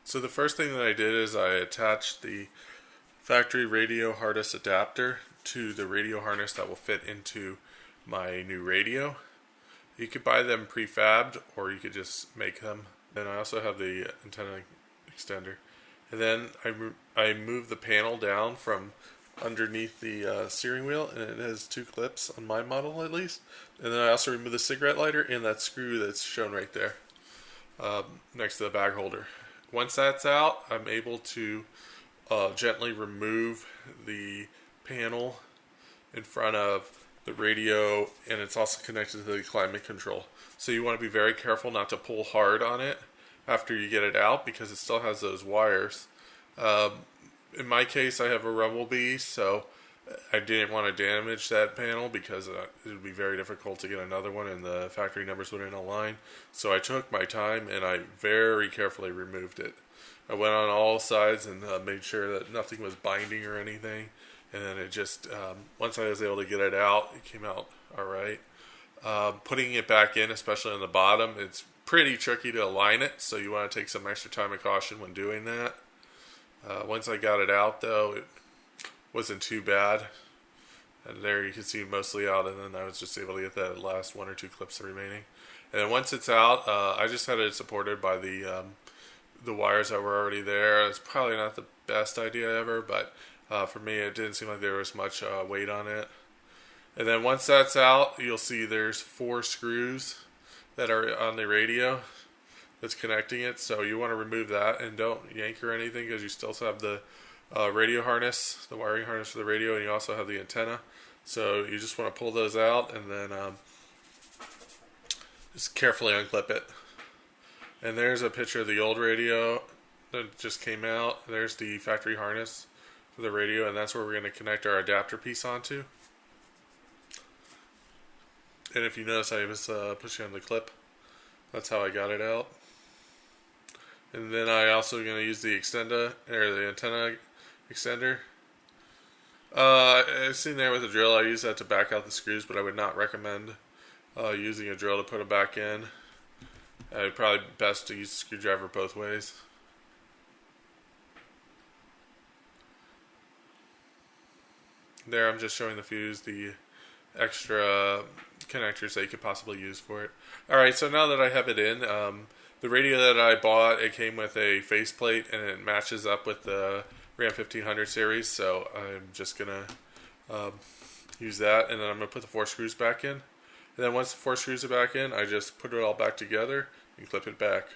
So the first thing that I did is I attached the factory radio harness adapter to the radio harness that will fit into my new radio. You could buy them prefabbed or you could just make them. Then I also have the antenna extender. And then I moved the panel down from underneath the steering wheel, and it has two clips on my model at least. And then I also removed the cigarette lighter and that screw that's shown right there next to the bag holder. Once that's out, I'm able to gently remove the panel in front of the radio, and it's also connected to the climate control. So you want to be very careful not to pull hard on it after you get it out because it still has those wires. In my case, I have a Rumblebee, so I didn't want to damage that panel because it would be very difficult to get another one and the factory numbers wouldn't align. So I took my time and I very carefully removed it. I went on all sides and made sure that nothing was binding or anything. And then it just, once I was able to get it out, it came out all right. Putting it back in, especially on the bottom, it's pretty tricky to align it, so you want to take some extra time and caution when doing that. Once I got it out, though, it wasn't too bad. And there you can see mostly out, and then I was just able to get that last one or two clips remaining. And then once it's out, I just had it supported by the wires that were already there. It's probably not the best idea ever, but for me, it didn't seem like there was much weight on it. And then once that's out, you'll see there's 4 screws that are on the radio that's connecting it. So you want to remove that and don't yank or anything because you still have the radio harness, the wiring harness for the radio, and you also have the antenna. So you just want to pull those out and then just carefully unclip it. And there's a picture of the old radio that just came out. There's the factory harness for the radio, and that's where we're going to connect our adapter piece onto. And if you notice, I was pushing on the clip. That's how I got it out. And then I also going to use the the antenna extender. I've seen there with a drill. I use that to back out the screws, but I would not recommend using a drill to put them back in. Probably best to use a screwdriver both ways. There, I'm just showing the fuse, the extra connectors that you could possibly use for it. Alright, so now that I have it in, the radio that I bought, it came with a faceplate and it matches up with the Ram 1500 series, so I'm just going to use that, and then I'm going to put the 4 screws back in. And then once the 4 screws are back in, I just put it all back together and clip it back.